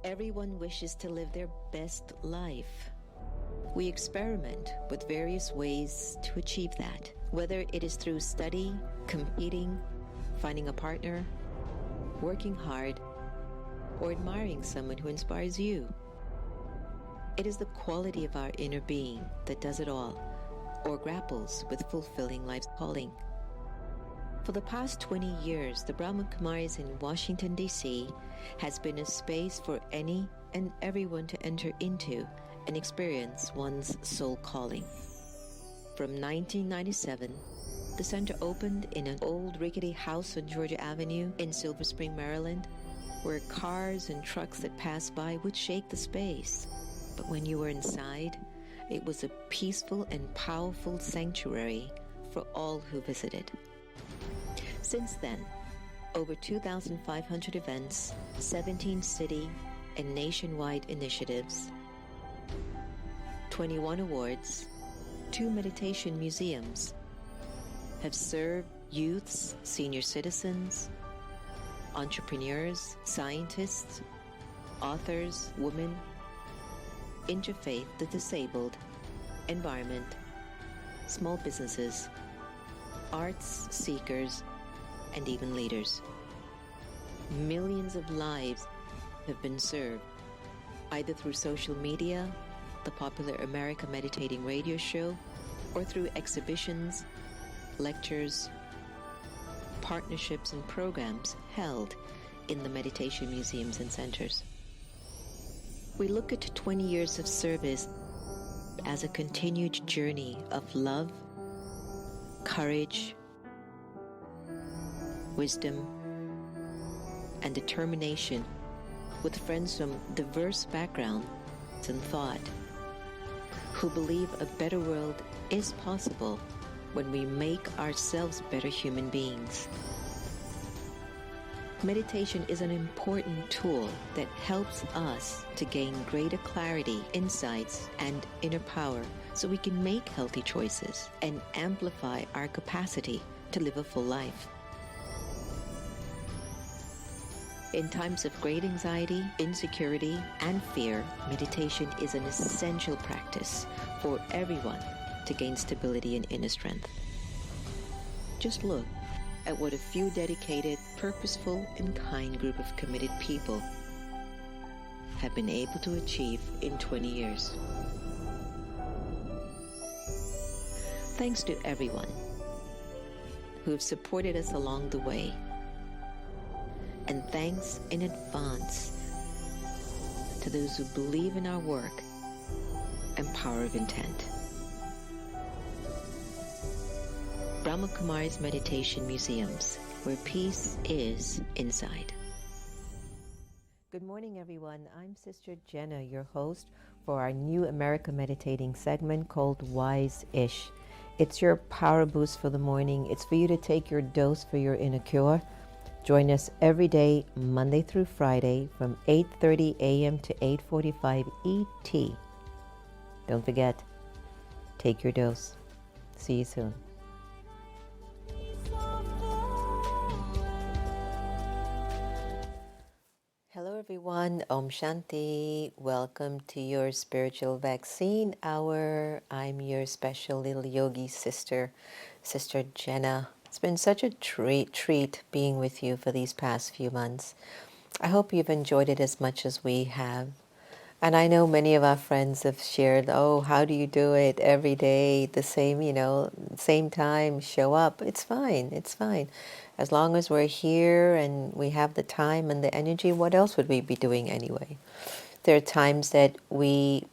Everyone wishes to live their best life. We experiment with various ways to achieve that, whether it is through study, competing, finding a partner, working hard, or admiring someone who inspires you. It is the quality of our inner being that does it all, or grapples with fulfilling life's calling. For the past 20 years, the Brahma Kumaris in Washington, D.C. has been a space for any and everyone to enter into and experience one's soul calling. From 1997, the center opened in an old rickety house on Georgia Avenue in Silver Spring, Maryland, where cars and trucks that passed by would shake the space. But when you were inside, it was a peaceful and powerful sanctuary for all who visited. Since then, over 2,500 events, 17 city and nationwide initiatives, 21 awards, 2 meditation museums have served youths, senior citizens, entrepreneurs, scientists, authors, women, interfaith, the disabled, environment, small businesses, arts seekers, and even leaders. Millions of lives have been served, either through social media, the popular America Meditating radio show, or through exhibitions, lectures, partnerships, and programs held in the meditation museums and centers. We look at 20 years of service as a continued journey of love, courage, wisdom, and determination with friends from diverse backgrounds and thought who believe a better world is possible when we make ourselves better human beings. Meditation is an important tool that helps us to gain greater clarity, insights, and inner power so we can make healthy choices and amplify our capacity to live a full life. In times of great anxiety, insecurity, and fear, meditation is an essential practice for everyone to gain stability and inner strength. Just look at what a few dedicated, purposeful, and kind group of committed people have been able to achieve in 20 years. Thanks to everyone who have supported us along the way. And thanks in advance to those who believe in our work and power of intent. Brahma Kumaris Meditation Museums, where peace is inside. Good morning, everyone. I'm Sister Jenna, your host for our new America Meditating segment called Wise-ish. It's your power boost for the morning. It's for you to take your dose for your inner cure. Join us every day, Monday through Friday, from 8:30 a.m. to 8:45 ET. Don't forget, take your dose. See you soon. Hello, everyone. Om Shanti. Welcome to your spiritual vaccine hour. I'm your special little yogi sister, Sister Jenna. It's been such a treat being with you for these past few months. I hope you've enjoyed it as much as we have. And I know many of our friends have shared, oh, how do you do it every day, the same, same time, show up. It's fine. As long as we're here and we have the time and the energy, what else would we be doing anyway? There are times that we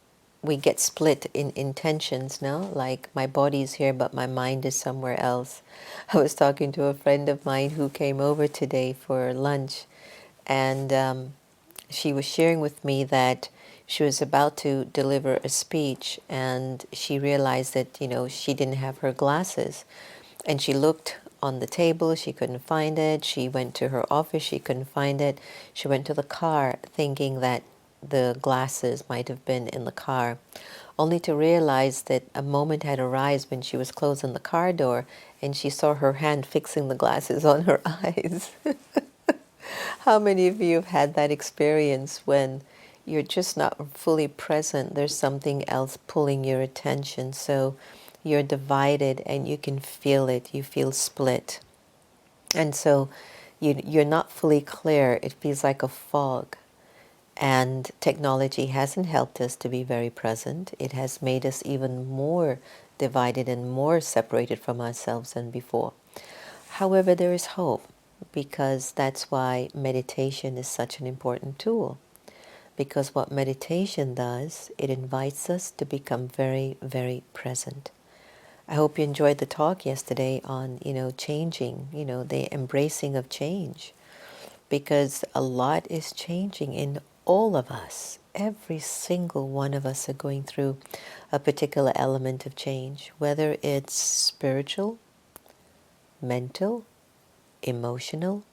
get split in intentions, no? Like my body's here, but my mind is somewhere else. I was talking to a friend of mine who came over today for lunch, and she was sharing with me that she was about to deliver a speech, and she realized that, she didn't have her glasses. And she looked on the table, she couldn't find it. She went to her office, she couldn't find it. She went to the car thinking that the glasses might have been in the car, only to realize that a moment had arisen when she was closing the car door and she saw her hand fixing the glasses on her eyes. How many of you have had that experience when you're just not fully present. There's something else pulling your attention. So you're divided and you can feel it. You feel split. And so you're not fully clear. It feels like a fog. And technology hasn't helped us to be very present. It has made us even more divided and more separated from ourselves than before. However, there is hope, because that's why meditation is such an important tool. Because what meditation does, it invites us to become very, very present. I hope you enjoyed the talk yesterday on, changing, the embracing of change, because a lot is changing in all of us. Every single one of us are going through a particular element of change, whether it's spiritual, mental, emotional,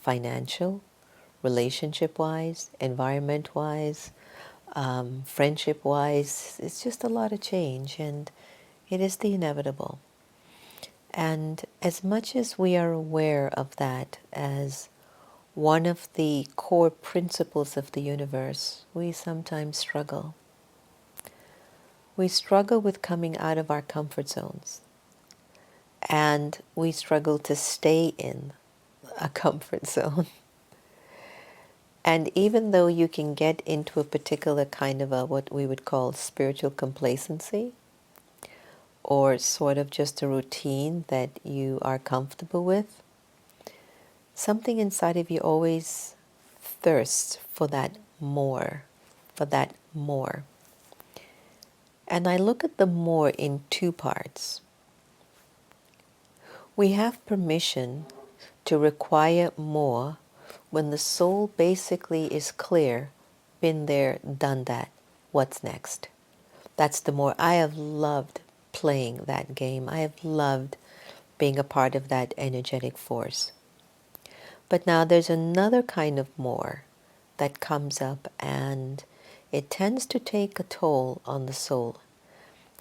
financial, relationship-wise, environment-wise, friendship-wise. It's just a lot of change, and it is the inevitable. And as much as we are aware of that as one of the core principles of the universe, we sometimes struggle. We struggle with coming out of our comfort zones, and we struggle to stay in a comfort zone. And even though you can get into a particular kind of what we would call spiritual complacency, or sort of just a routine that you are comfortable with, something inside of you always thirsts for that more, for that more. And I look at the more in two parts. We have permission to require more when the soul basically is clear, been there, done that, what's next? That's the more. I have loved playing that game. I have loved being a part of that energetic force. But now there's another kind of more that comes up, and it tends to take a toll on the soul.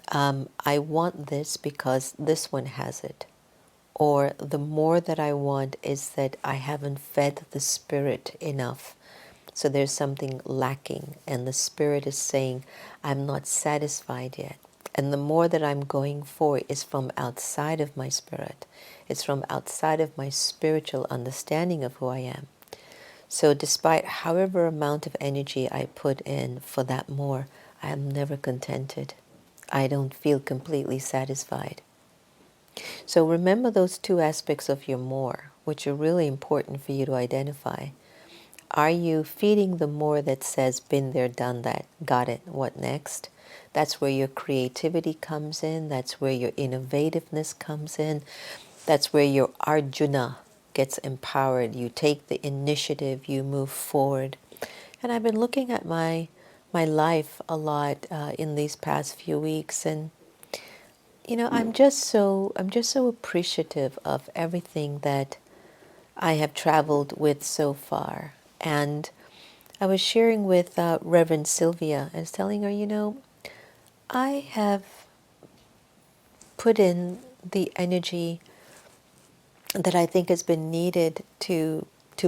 I want this because this one has it. Or the more that I want is that I haven't fed the spirit enough. So there's something lacking, and the spirit is saying, I'm not satisfied yet. And the more that I'm going for is from outside of my spirit. It's from outside of my spiritual understanding of who I am. So despite however amount of energy I put in for that more, I am never contented. I don't feel completely satisfied. So remember those two aspects of your more, which are really important for you to identify. Are you feeding the more that says, been there, done that, got it, what next? That's where your creativity comes in. That's where your innovativeness comes in. That's where your Arjuna gets empowered. You take the initiative, you move forward. And I've been looking at my life a lot in these past few weeks, and I'm just so appreciative of everything that I have traveled with so far. And I was sharing with Reverend Sylvia. I was telling her, I have put in the energy that I think has been needed to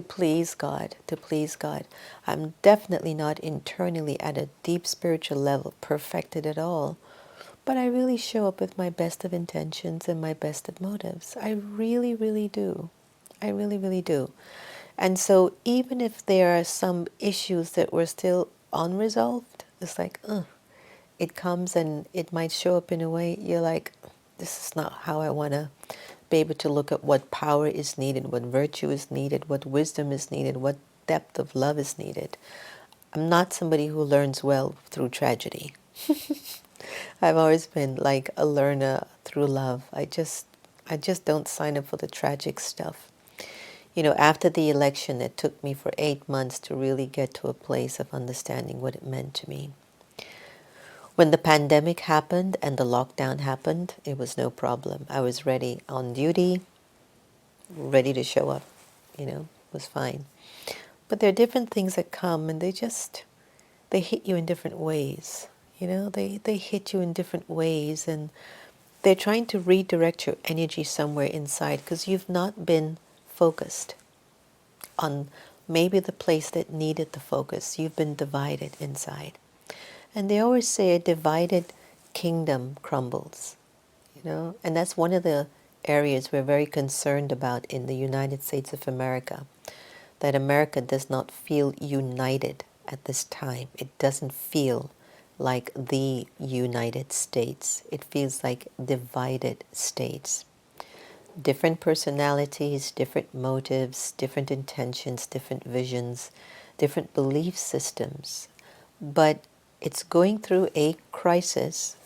please God, to please God. I'm definitely not internally at a deep spiritual level perfected at all, but I really show up with my best of intentions and my best of motives. I really, really do. I really, really do. And so even if there are some issues that were still unresolved, it's like, it comes and it might show up in a way you're like, this is not how I want to be able to look at what power is needed, what virtue is needed, what wisdom is needed, what depth of love is needed. I'm not somebody who learns well through tragedy. I've always been like a learner through love. I just don't sign up for the tragic stuff. After the election, it took me for 8 months to really get to a place of understanding what it meant to me. When the pandemic happened and the lockdown happened, it was no problem. I was ready on duty, ready to show up, it was fine. But there are different things that come, and they hit you in different ways. They hit you in different ways, and they're trying to redirect your energy somewhere inside because you've not been focused on maybe the place that needed the focus. You've been divided inside. And they always say a divided kingdom crumbles, and that's one of the areas we're very concerned about in the United States of America, that America does not feel united at this time. It doesn't feel like the United States. It feels like divided states. Different personalities, different motives, different intentions, different visions, different belief systems. But it's going through a crisis,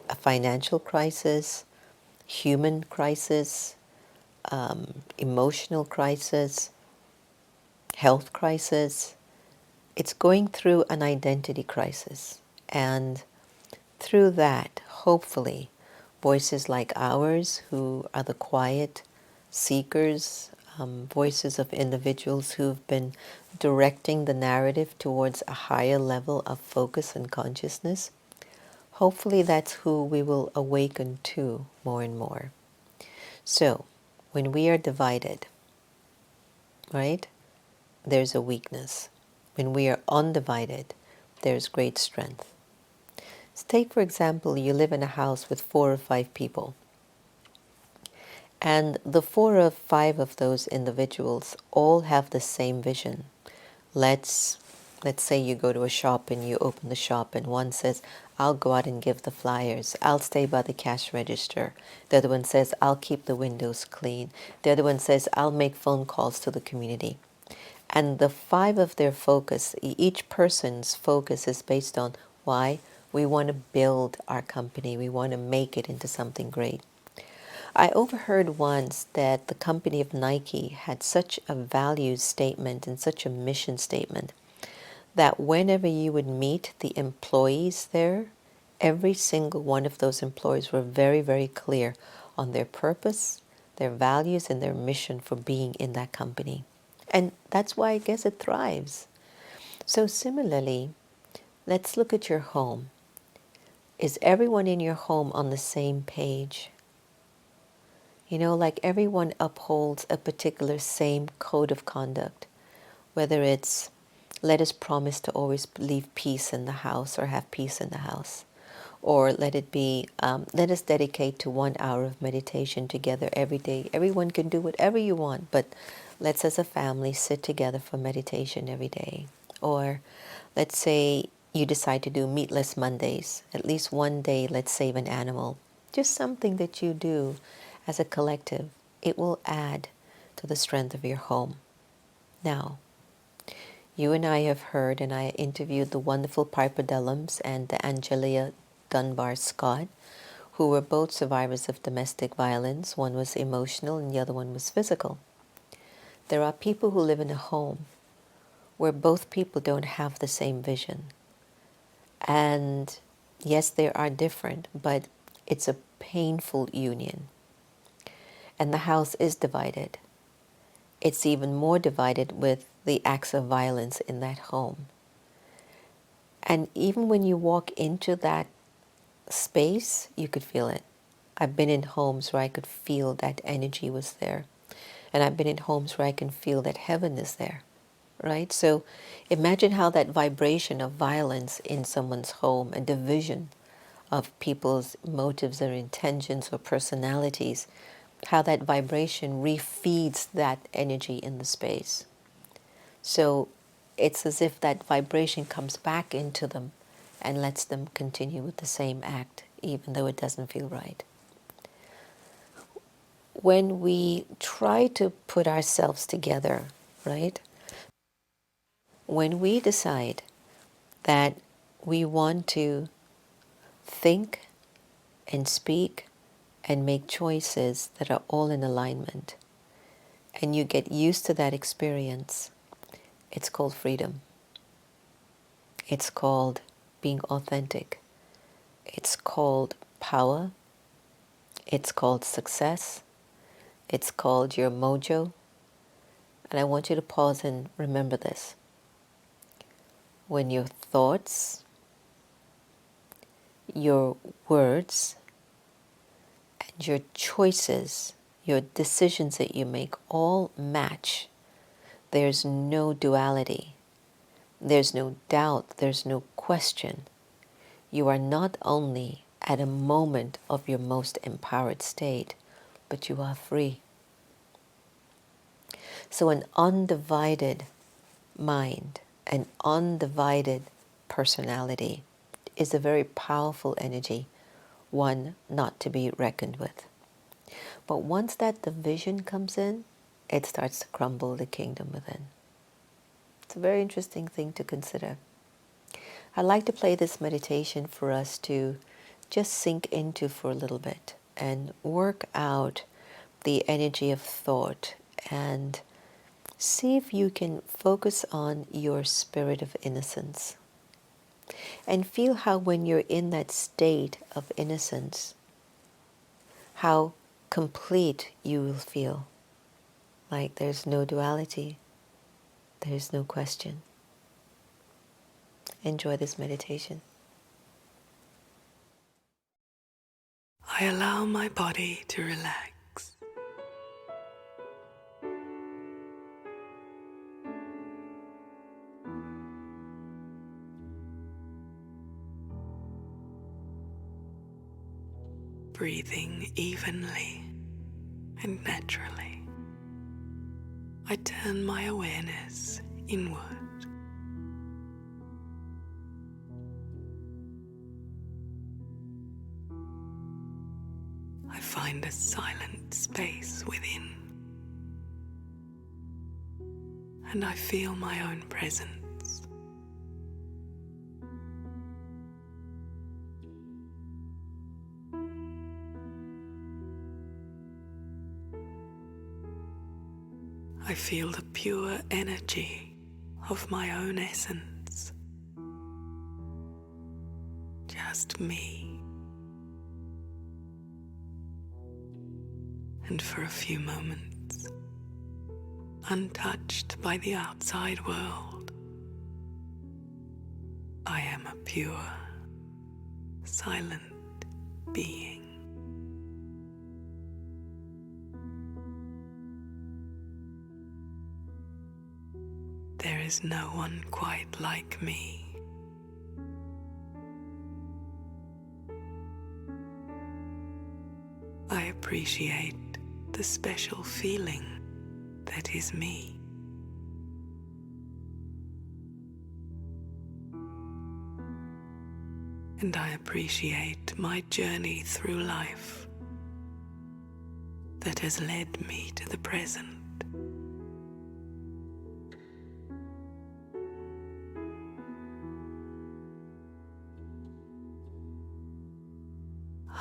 a financial crisis, human crisis, emotional crisis, health crisis. It's going through an identity crisis. And through that, hopefully, voices like ours, who are the quiet seekers, voices of individuals who've been directing the narrative towards a higher level of focus and consciousness, hopefully that's who we will awaken to more and more. So, when we are divided, right, there's a weakness. When we are undivided, there's great strength. So take, for example, you live in a house with 4 or 5 people, and the 4 or 5 of those individuals all have the same vision. Let's say you go to a shop and you open the shop, and one says, I'll go out and give the flyers. I'll stay by the cash register. The other one says, I'll keep the windows clean. The other one says, I'll make phone calls to the community. And the 5 of their focus, each person's focus is based on why we want to build our company. We want to make it into something great. I overheard once that the company of Nike had such a values statement and such a mission statement that whenever you would meet the employees there, every single one of those employees were very, very clear on their purpose, their values, and their mission for being in that company. And that's why I guess it thrives. So similarly, let's look at your home. Is everyone in your home on the same page? Like everyone upholds a particular same code of conduct, whether it's let us promise to always leave peace in the house or have peace in the house, or let it be let us dedicate to 1 hour of meditation together every day. Everyone can do whatever you want, but let's as a family sit together for meditation every day. Or let's say you decide to do meatless Mondays. At least one day, let's save an animal. Just something that you do as a collective. It will add to the strength of your home. Now, you and I have heard, and I interviewed the wonderful Piper Dellums and the Angelia Dunbar Scott, who were both survivors of domestic violence. One was emotional and the other one was physical. There are people who live in a home where both people don't have the same vision. And yes, they are different, but it's a painful union. And the house is divided. It's even more divided with the acts of violence in that home. And even when you walk into that space, you could feel it. I've been in homes where I could feel that energy was there. And I've been in homes where I can feel that heaven is there, right? So imagine how that vibration of violence in someone's home, a division of people's motives or intentions or personalities, how that vibration refeeds that energy in the space. So it's as if that vibration comes back into them and lets them continue with the same act, even though it doesn't feel right. When we try to put ourselves together, right? When we decide that we want to think and speak and make choices that are all in alignment, and you get used to that experience, it's called freedom. It's called being authentic. It's called power. It's called success. It's called your mojo. And I want you to pause and remember this. When your thoughts, your words, and your choices, your decisions that you make all match There's no duality. There's no doubt. There's no question. You are not only at a moment of your most empowered state, but you are free. So an undivided mind, an undivided personality is a very powerful energy, one not to be reckoned with. But once that division comes in, it starts to crumble the kingdom within. It's a very interesting thing to consider. I'd like to play this meditation for us to just sink into for a little bit and work out the energy of thought and see if you can focus on your spirit of innocence and feel how when you're in that state of innocence, how complete you will feel. Like there's no duality, there's no question. Enjoy this meditation. I allow my body to relax. Breathing evenly and naturally, I turn my awareness inward. I find a silent space within, and I feel my own presence. I feel the pure energy of my own essence, just me. And for a few moments, untouched by the outside world, I am a pure, silent being. There is no one quite like me. I appreciate the special feeling that is me. And I appreciate my journey through life that has led me to the present.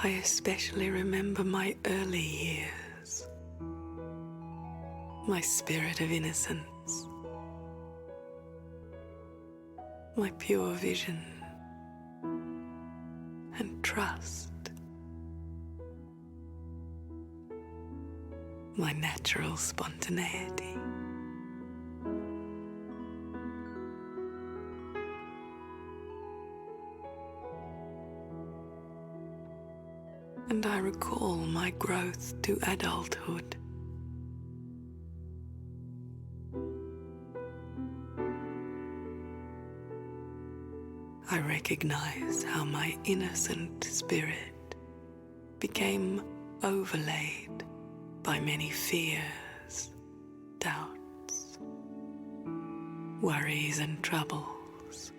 I especially remember my early years, my spirit of innocence, my pure vision and trust, my natural spontaneity. And I recall my growth to adulthood. I recognize how my innocent spirit became overlaid by many fears, doubts, worries and troubles.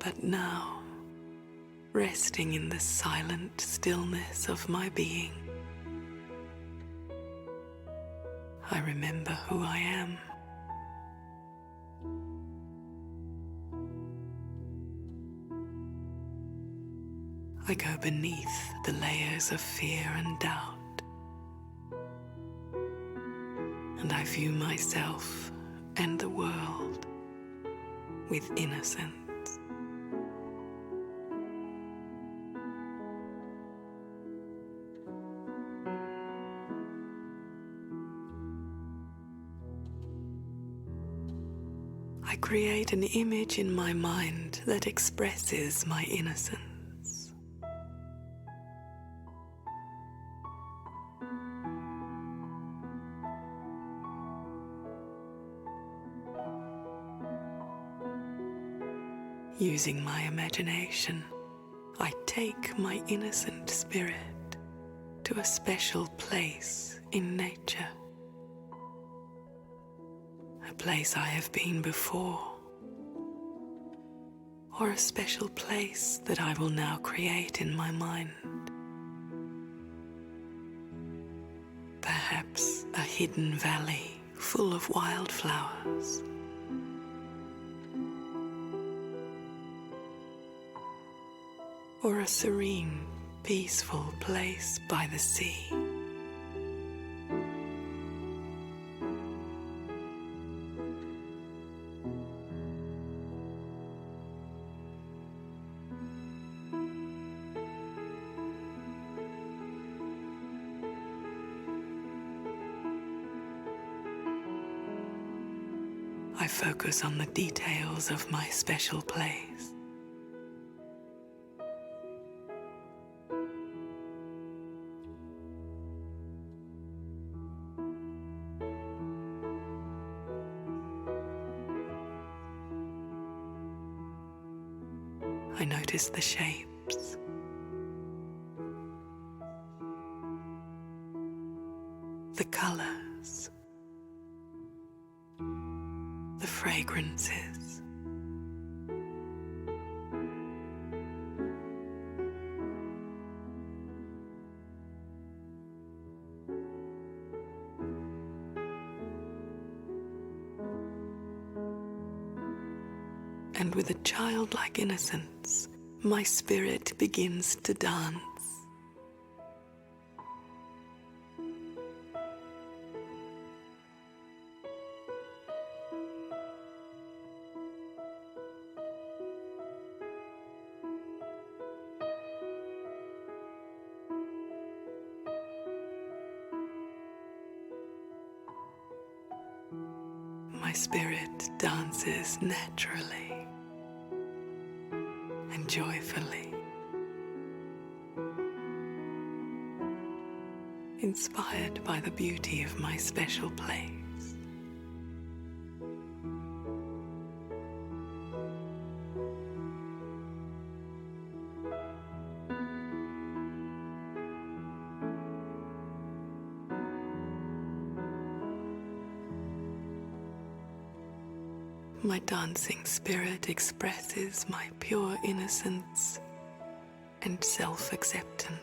But now, resting in the silent stillness of my being, I remember who I am. I go beneath the layers of fear and doubt, and I view myself and the world with innocence. I create an image in my mind that expresses my innocence. Using my imagination, I take my innocent spirit to a special place in nature. A place I have been before, or a special place that I will now create in my mind. Perhaps a hidden valley full of wildflowers. Or a serene, peaceful place by the sea. I focus on the details of my special place. I notice the shapes, the colors, the fragrances. And with a childlike innocence, my spirit begins to dance. My spirit dances naturally and joyfully, inspired by the beauty of my special place. My dancing spirit expresses my pure innocence and self-acceptance.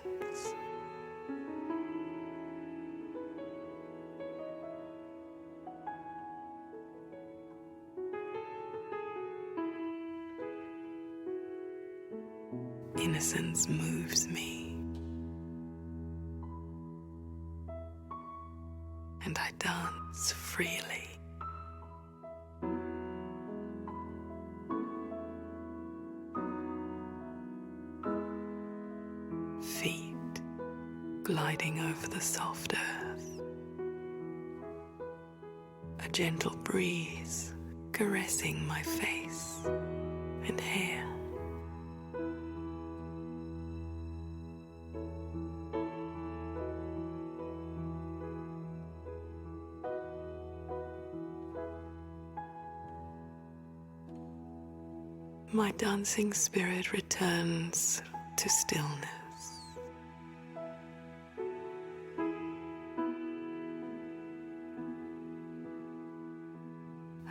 Innocence moves me, and I dance freely. Feet gliding over the soft earth, a gentle breeze caressing my face and hair. My dancing spirit returns to stillness.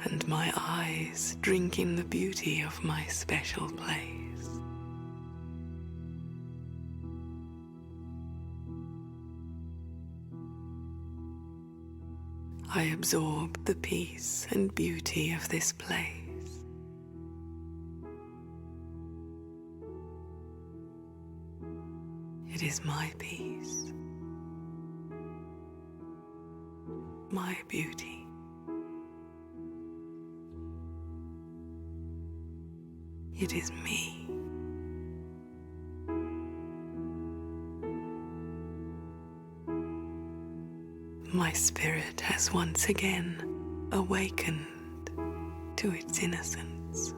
And my eyes drink in the beauty of my special place. I absorb the peace and beauty of this place. It is my peace, my beauty. It is me. My spirit has once again awakened to its innocence.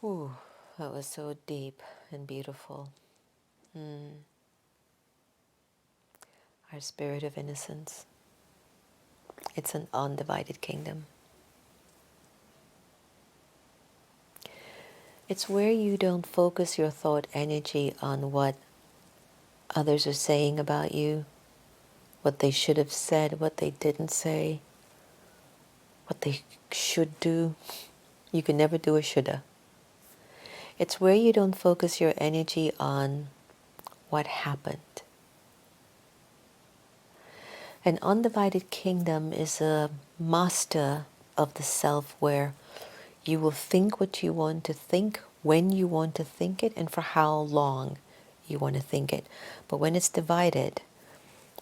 Whew, that was so deep and beautiful. Our spirit of innocence. It's an undivided kingdom. It's where you don't focus your thought energy on what others are saying about you, what they should have said, what they didn't say, what they should do. You can never do a shoulda. It's where you don't focus your energy on what happened. An undivided kingdom is a master of the self where you will think what you want to think, when you want to think it, and for how long you want to think it. But when it's divided,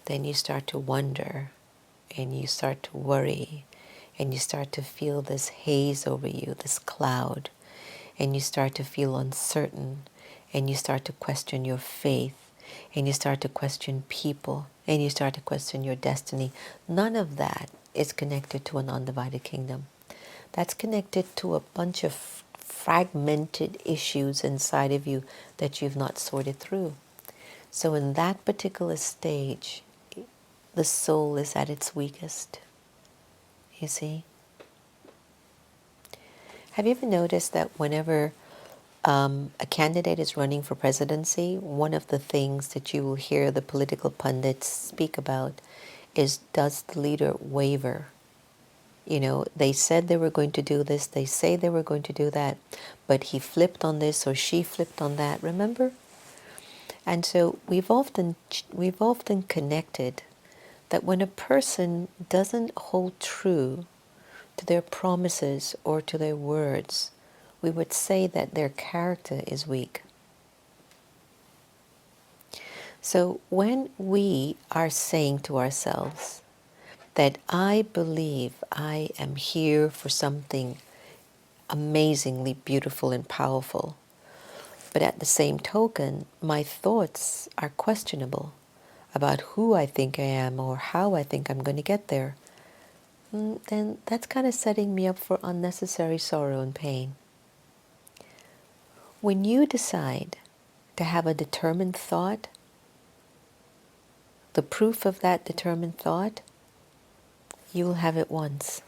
then you start to wonder and you start to worry and you start to feel this haze over you, this cloud, and you start to feel uncertain and you start to question your faith and you start to question people and you start to question your destiny. None of that is connected to an undivided kingdom. That's connected to a bunch of fragmented issues inside of you that you've not sorted through. So in that particular stage, the soul is at its weakest. You see? Have you ever noticed that whenever a candidate is running for presidency, one of the things that you will hear the political pundits speak about is, does the leader waver? You know, they said they were going to do this, they say they were going to do that, but he flipped on this or she flipped on that, remember? And so we've often connected that when a person doesn't hold true to their promises or to their words, we would say that their character is weak. So when we are saying to ourselves that I believe I am here for something amazingly beautiful and powerful, but at the same token, my thoughts are questionable about who I think I am or how I think I'm going to get there, then that's kind of setting me up for unnecessary sorrow and pain. When you decide to have a determined thought, the proof of that determined thought, you will have it once.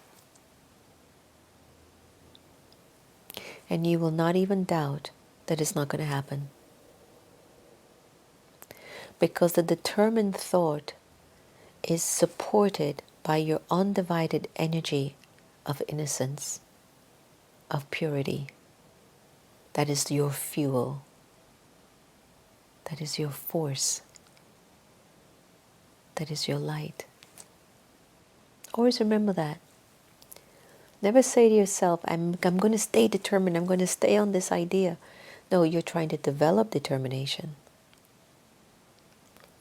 And you will not even doubt that it's not going to happen. Because the determined thought is supported by your undivided energy of innocence, of purity. That is your fuel. That is your force. That is your light. Always remember that. Never say to yourself, I'm going to stay determined, I'm going to stay on this idea. No, you're trying to develop determination.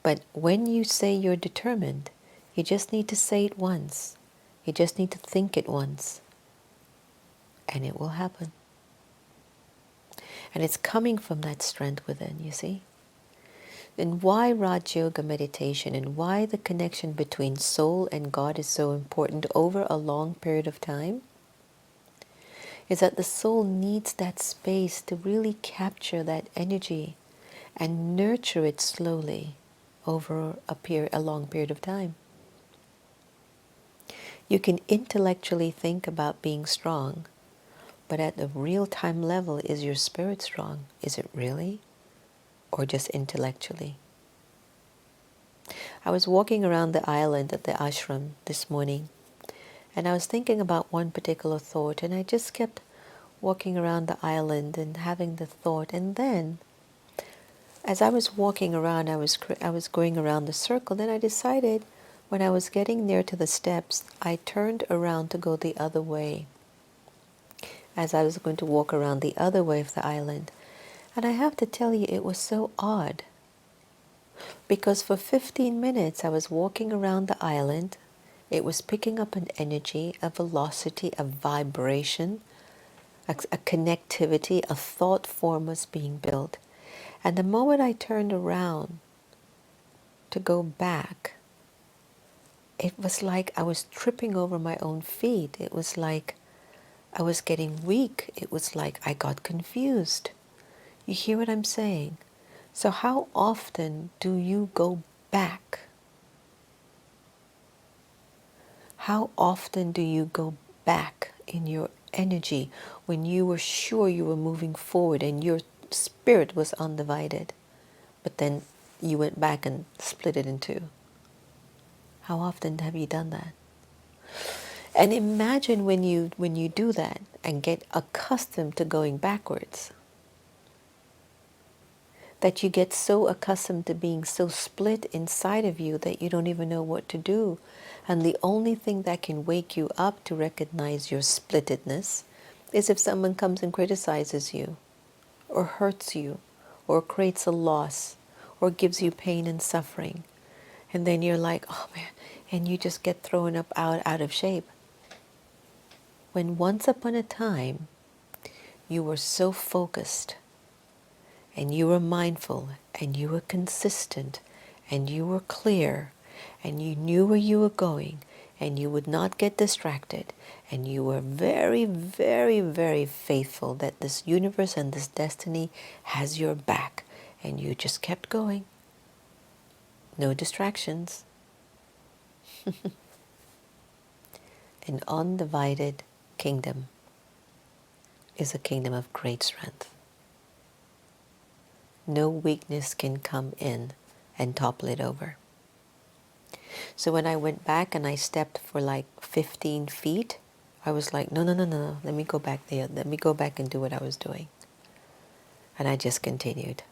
But when you say you're determined, you just need to say it once. You just need to think it once. And it will happen. And it's coming from that strength within, you see? And why Raj Yoga meditation and why the connection between soul and God is so important over a long period of time is that the soul needs that space to really capture that energy and nurture it slowly over a long period of time. You can intellectually think about being strong, but at the real-time level, is your spirit strong? Is it really? Or just intellectually? I was walking around the island at the ashram this morning, and I was thinking about one particular thought, and I just kept walking around the island and having the thought, and then as I was walking around, I was going around the circle, then I decided when I was getting near to the steps, I turned around to go the other way as I was going to walk around the other way of the island. And I have to tell you, it was so odd. Because for 15 minutes I was walking around the island. It was picking up an energy, a velocity, a vibration, a connectivity, a thought form was being built. And the moment I turned around to go back, it was like I was tripping over my own feet. It was like I was getting weak. It was like I got confused. You hear what I'm saying? So how often do you go back? How often do you go back in your energy when you were sure you were moving forward and your spirit was undivided, but then you went back and split it in two? How often have you done that? And imagine when you do that and get accustomed to going backwards, that you get so accustomed to being so split inside of you that you don't even know what to do. And the only thing that can wake you up to recognize your splittedness is if someone comes and criticizes you, or hurts you, or creates a loss, or gives you pain and suffering. And then you're like, oh man, and you just get thrown up out of shape. When once upon a time, you were so focused, and you were mindful, and you were consistent, and you were clear, and you knew where you were going, and you would not get distracted, and you were very, very, very faithful that this universe and this destiny has your back, and you just kept going. No distractions. An undivided kingdom is a kingdom of great strength. No weakness can come in and topple it over. So when I went back and I stepped for like 15 feet, I was like, no, no, no, no, no. Let me go back there. Let me go back and do what I was doing. And I just continued.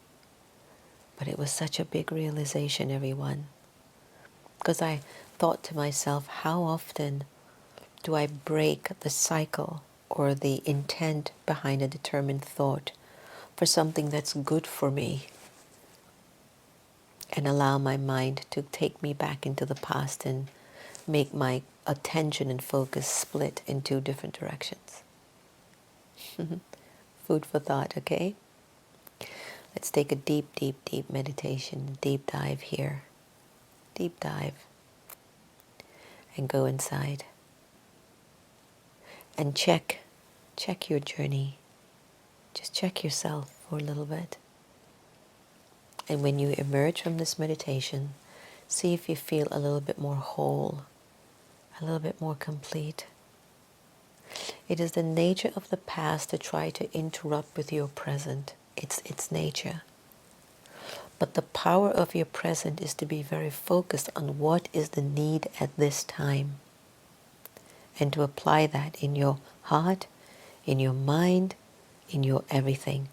But it was such a big realization, everyone. Because I thought to myself, how often do I break the cycle or the intent behind a determined thought for something that's good for me, and allow my mind to take me back into the past and make my attention and focus split in two different directions. Food for thought, okay? Let's take a deep, deep, deep meditation, deep dive here. Deep dive. And go inside. And check your journey. Just check yourself for a little bit. And when you emerge from this meditation, see if you feel a little bit more whole, a little bit more complete. It is the nature of the past to try to interrupt with your present. It's its nature. But the power of your present is to be very focused on what is the need at this time, and to apply that in your heart, in your mind, in your everything,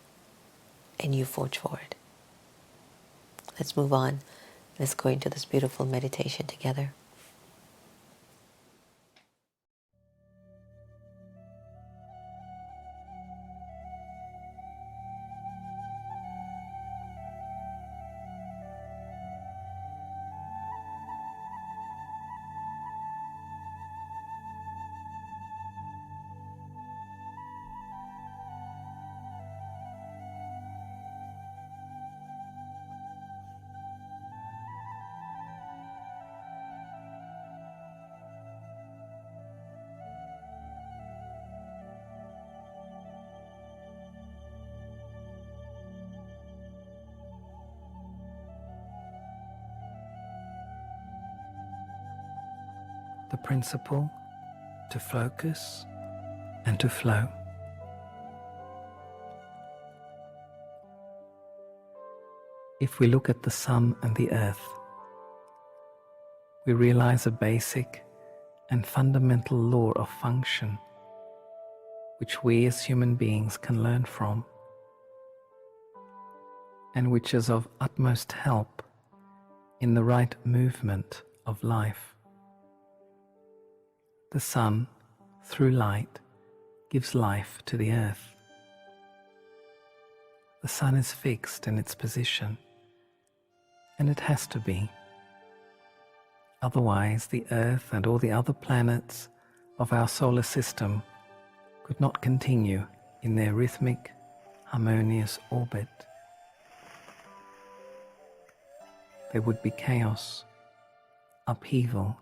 and you forge forward. Let's move on. Let's go into this beautiful meditation together. The principle to focus and to flow. If we look at the sun and the earth, we realize a basic and fundamental law of function which we as human beings can learn from, and which is of utmost help in the right movement of life. The sun, through light, gives life to the earth. The sun is fixed in its position, and it has to be. Otherwise, the earth and all the other planets of our solar system could not continue in their rhythmic, harmonious orbit. There would be chaos, upheaval,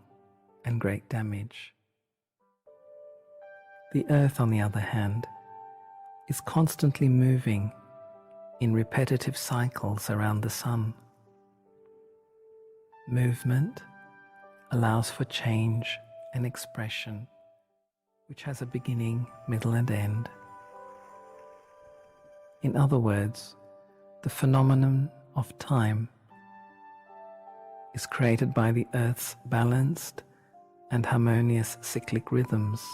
and great damage. The earth, on the other hand, is constantly moving in repetitive cycles around the sun. Movement allows for change and expression, which has a beginning, middle, and end. In other words, the phenomenon of time is created by the Earth's balanced and harmonious cyclic rhythms.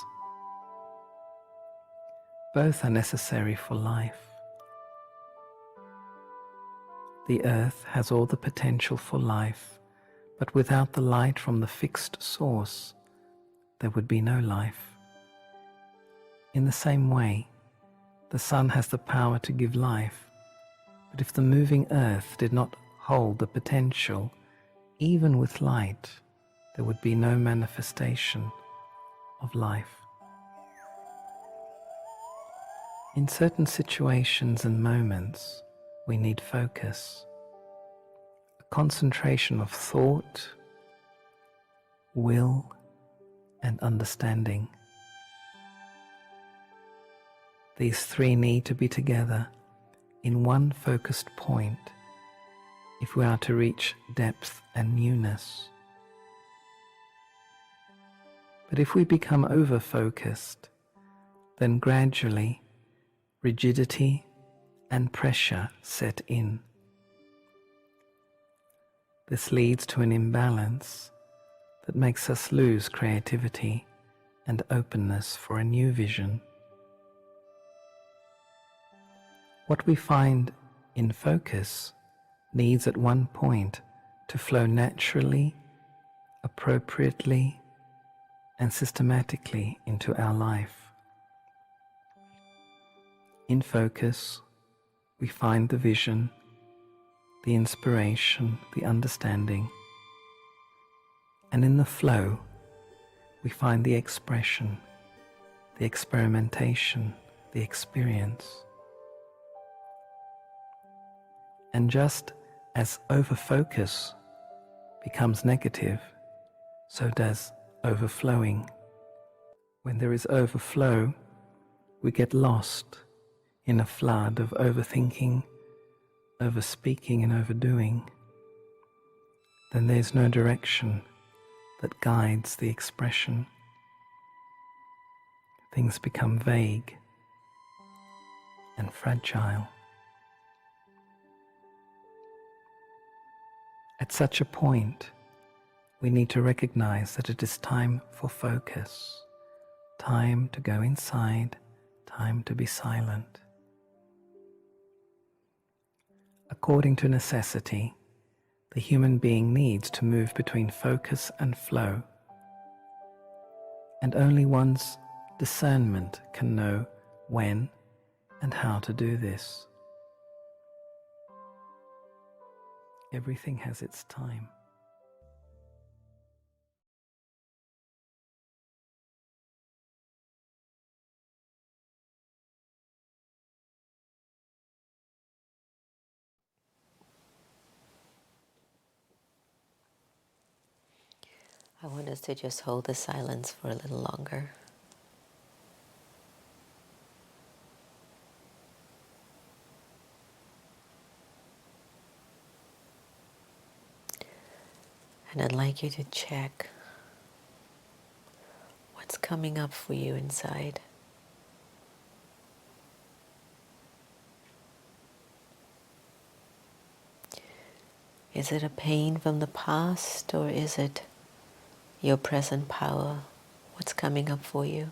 Both are necessary for life. The Earth has all the potential for life, but without the light from the fixed source, there would be no life. In the same way, the sun has the power to give life, but if the moving Earth did not hold the potential, even with light, there would be no manifestation of life. In certain situations and moments, we need focus, a concentration of thought, will, and understanding. These three need to be together in one focused point if we are to reach depth and newness. But if we become over-focused, then gradually rigidity and pressure set in. This leads to an imbalance that makes us lose creativity and openness for a new vision. What we find in focus needs at one point to flow naturally, appropriately, and systematically into our life. In focus, we find the vision, the inspiration, the understanding, and in the flow, we find the expression, the experimentation, the experience. And just as overfocus becomes negative, so does overflowing. When there is overflow, we get lost in a flood of overthinking, overspeaking, and overdoing. Then there's no direction that guides the expression. Things become vague and fragile. At such a point, we need to recognize that it is time for focus, time to go inside, time to be silent. According to necessity, the human being needs to move between focus and flow, and only one's discernment can know when and how to do this. Everything has its time. I want us to just hold the silence for a little longer. And I'd like you to check what's coming up for you inside. Is it a pain from the past, or is it your present power? What's coming up for you?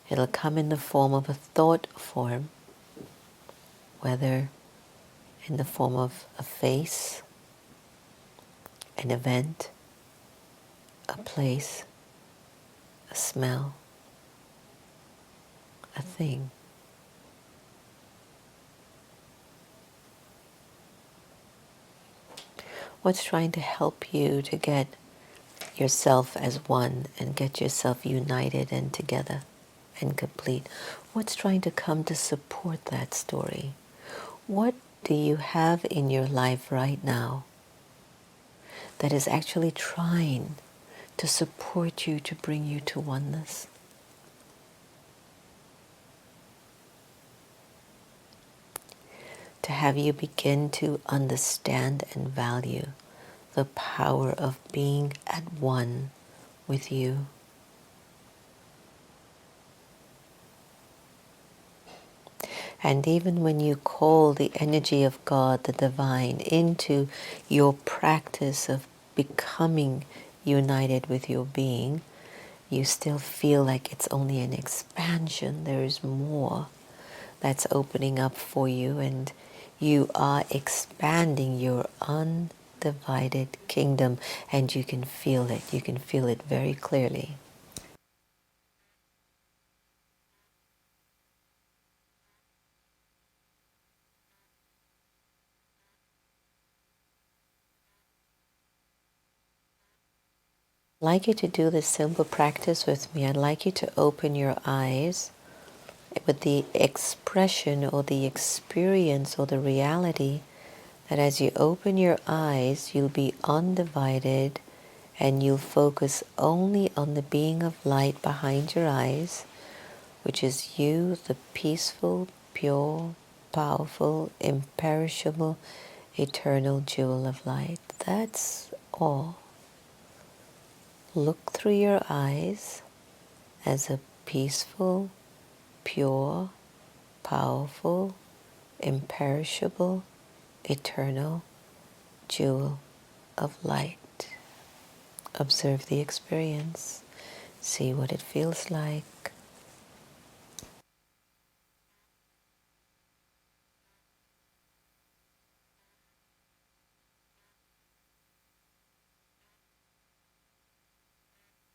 It'll come in the form of a thought form, whether in the form of a face, an event, a place, a smell, a thing. What's trying to help you to get yourself as one and get yourself united and together and complete? What's trying to come to support that story? What do you have in your life right now that is actually trying to support you, to bring you to oneness. To have you begin to understand and value the power of being at one with you. And even when you call the energy of God, the divine, into your practice of becoming united with your being, you still feel like it's only an expansion. There is more that's opening up for you, and you are expanding your undivided kingdom, and you can feel it. You can feel it very clearly. I'd like you to do this simple practice with me. I'd like you to open your eyes with the expression or the experience or the reality that as you open your eyes, you'll be undivided and you'll focus only on the being of light behind your eyes, which is you, the peaceful, pure, powerful, imperishable, eternal jewel of light. That's all. Look through your eyes as a peaceful, pure, powerful, imperishable, eternal jewel of light. Observe the experience. See what it feels like.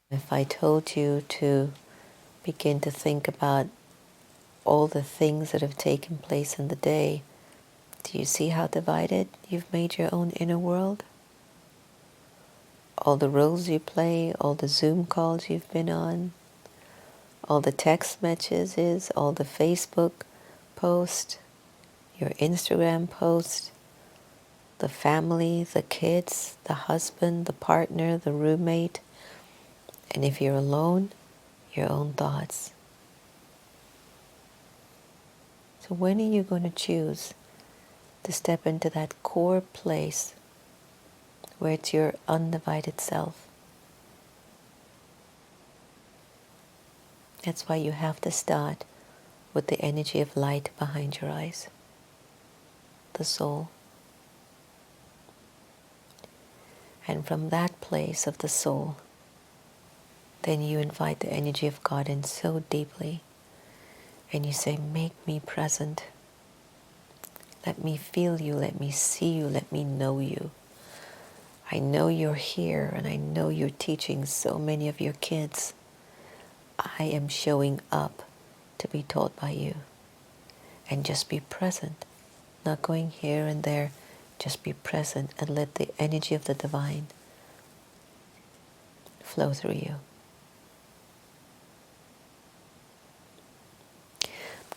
If I told you to begin to think about all the things that have taken place in the day, do you see how divided you've made your own inner world? All the roles you play, all the Zoom calls you've been on, all the text messages, all the Facebook posts, your Instagram post, the family, the kids, the husband, the partner, the roommate, and if you're alone, your own thoughts. So when are you going to choose to step into that core place where it's your undivided self? That's why you have to start with the energy of light behind your eyes, the soul. And from that place of the soul, then you invite the energy of God in so deeply, and you say, make me present. Let me feel you, let me see you, let me know you. I know you're here, and I know you're teaching so many of your kids. I am showing up to be taught by you. And just be present, not going here and there. Just be present and let the energy of the divine flow through you.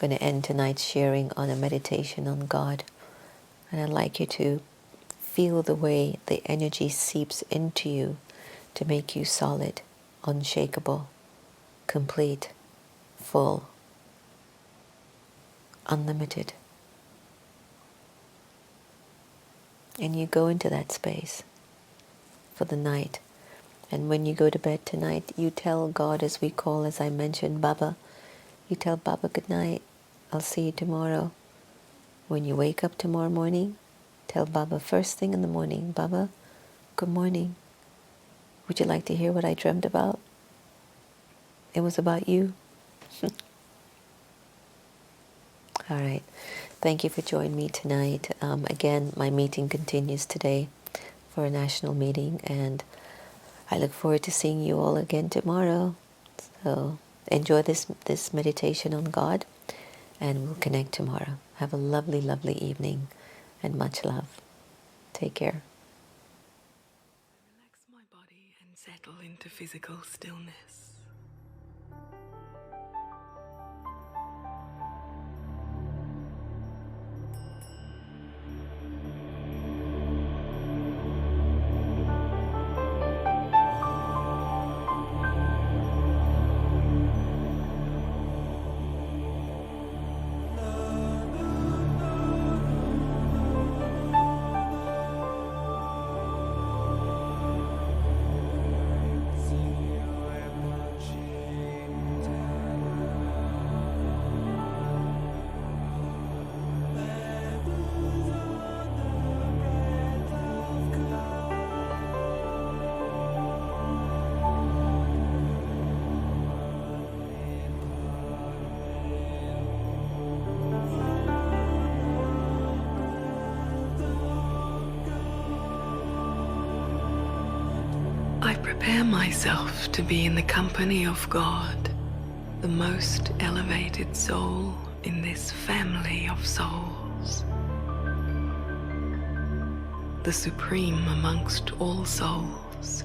I'm going to end tonight's sharing on a meditation on God. And I'd like you to feel the way the energy seeps into you to make you solid, unshakable, complete, full, unlimited. And you go into that space for the night. And when you go to bed tonight, you tell God, as we call, as I mentioned, Baba. You tell Baba, good night. I'll see you tomorrow. When you wake up tomorrow morning, tell Baba first thing in the morning, Baba, good morning. Would you like to hear what I dreamt about? It was about you. All right. Thank you for joining me tonight. Again, my meeting continues today for a national meeting, and I look forward to seeing you all again tomorrow. So enjoy this meditation on God, and we'll connect tomorrow. Have a lovely, lovely evening, and much love. Take care. Relax my body and settle into physical stillness. prepare myself to be in the company of God, the most elevated soul in this family of souls, the supreme amongst all souls,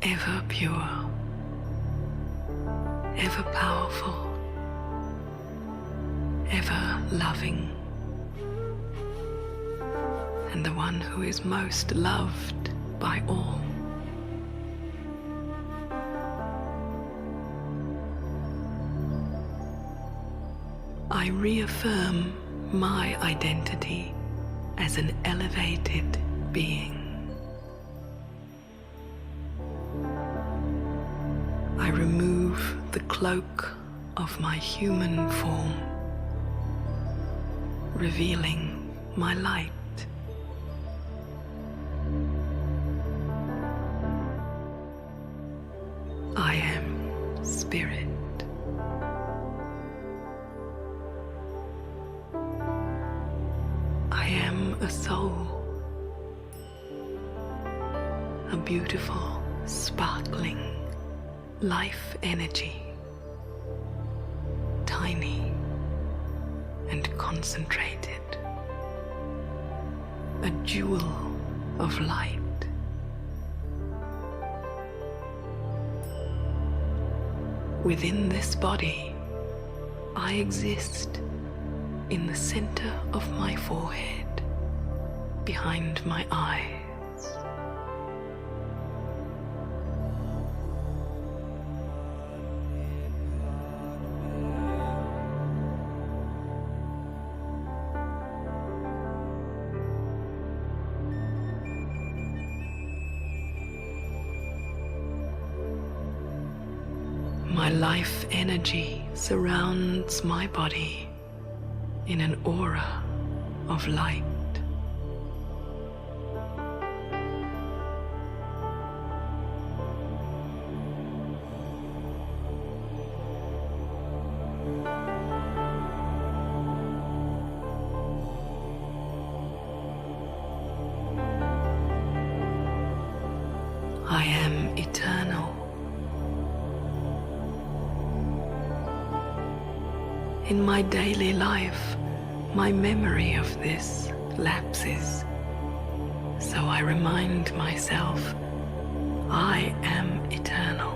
ever pure, ever powerful, ever loving, and the one who is most loved by all. I reaffirm my identity as an elevated being. I remove the cloak of my human form, revealing my light. I am spirit. I am a soul, a beautiful, sparkling life energy, tiny and concentrated, a jewel of light. Within this body, I exist in the center of my forehead, behind my eyes. My life energy surrounds my body in an aura of light. I am eternal. In my daily life, my memory of this lapses, so I remind myself, I am eternal.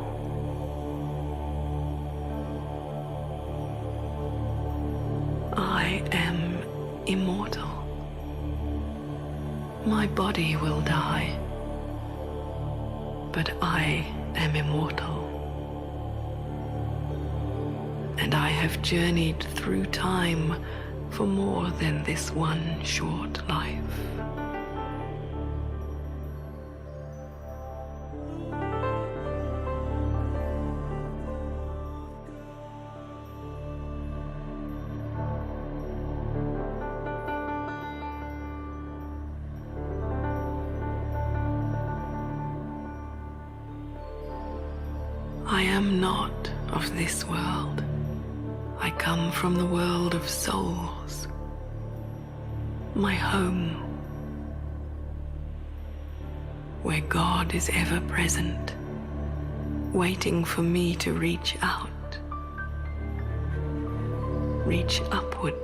I am immortal. My body will die, but I am immortal. And I have journeyed through time for more than this one short life. I am not of this world. I come from the world of souls, my home, where God is ever present, waiting for me to reach out, reach upwards.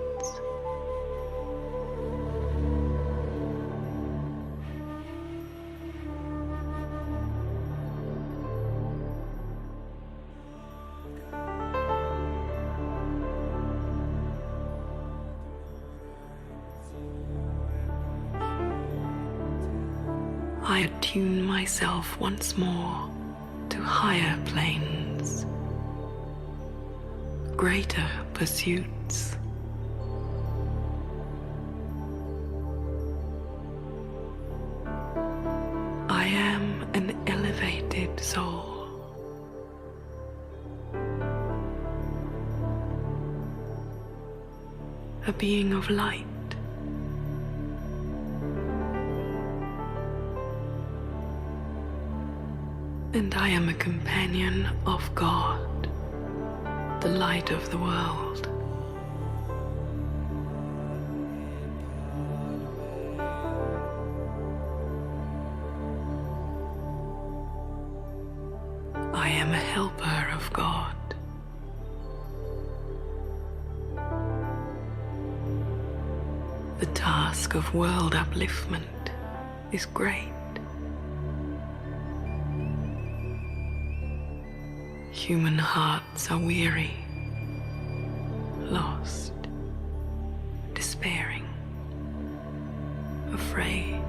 I attune myself once more to higher planes, greater pursuits. I am an elevated soul. A being of light. And I am a companion of God, the light of the world. the task of world upliftment is great. Human hearts are weary, lost, despairing, afraid,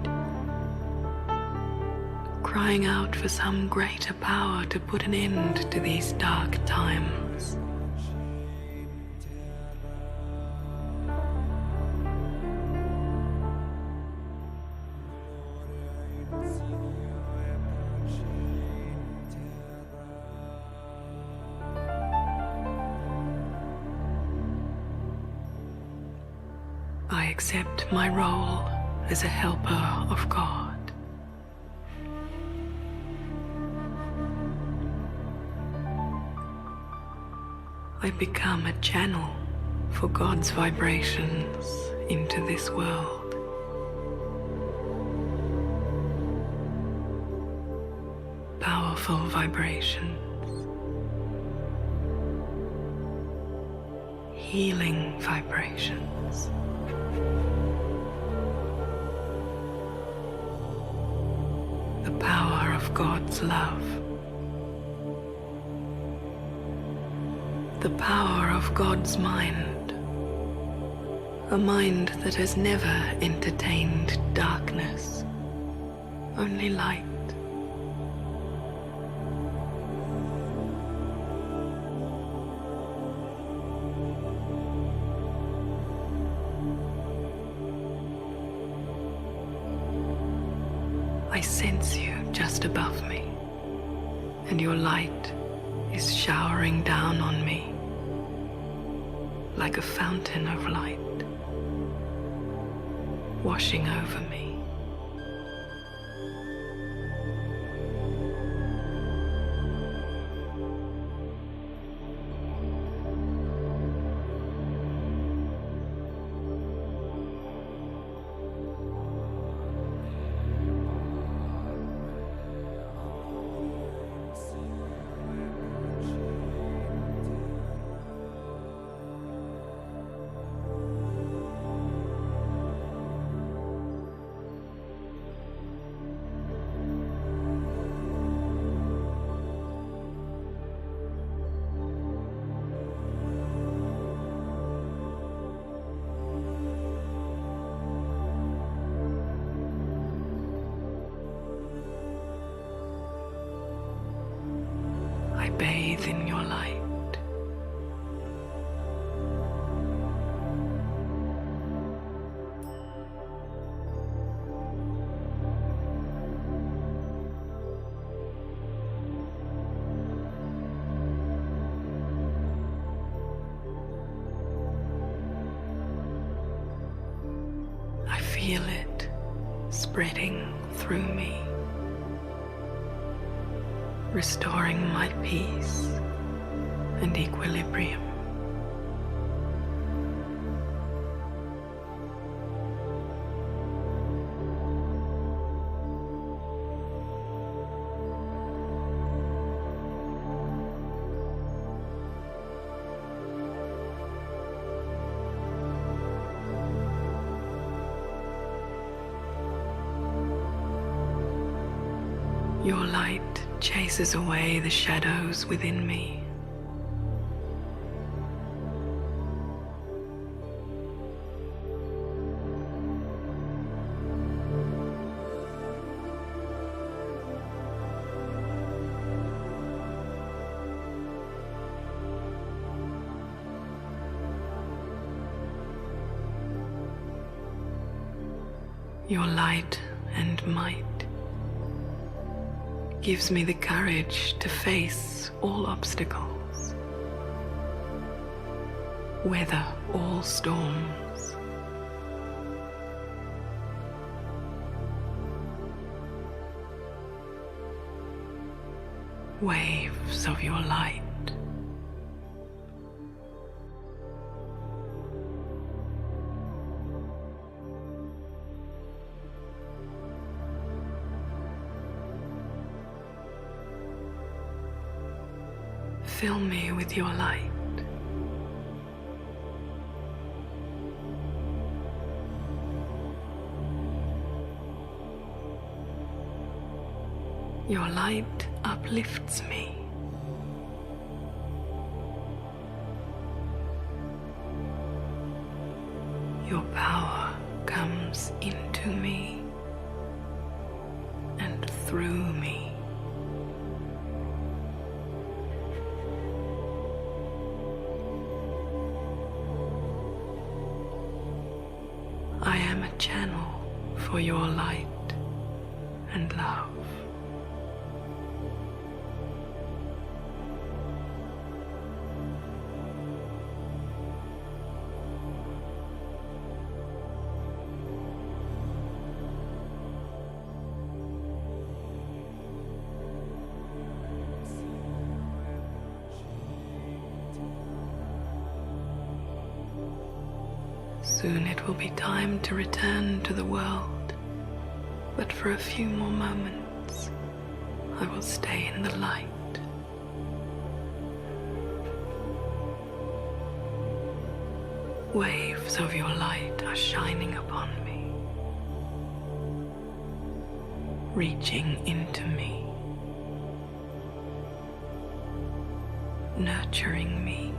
crying out for some greater power to put an end to these dark times. I accept my role as a helper of God. I become a channel for God's vibrations into this world. Powerful vibrations, healing vibrations. The power of God's love. The power of God's mind. A mind that has never entertained darkness, only light. I sense you just above me, and your light is showering down on me like a fountain of light, washing over me. I bathe in your light. I feel it spreading through me, restoring my peace and equilibrium. Your light chases away the shadows within me. Your light and might gives me the courage to face all obstacles, weather all storms. Waves of your light. Fill me with your light. Your light uplifts me. Your power comes into me and through me. I am a channel for your light and love. Soon it will be time to return to the world, but for a few more moments, I will stay in the light. Waves of your light are shining upon me, reaching into me, nurturing me.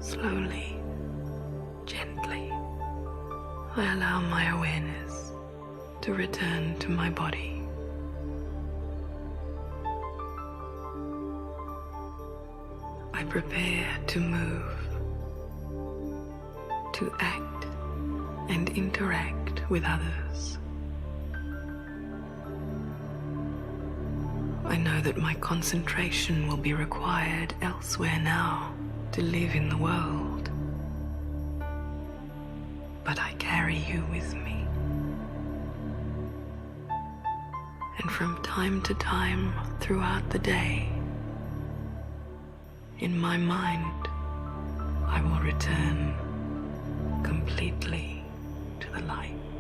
Slowly, gently, I allow my awareness to return to my body. I prepare to move, to act and interact with others. I know that my concentration will be required elsewhere now to live in the world, but I carry you with me. And from time to time throughout the day, in my mind, I will return completely to the light.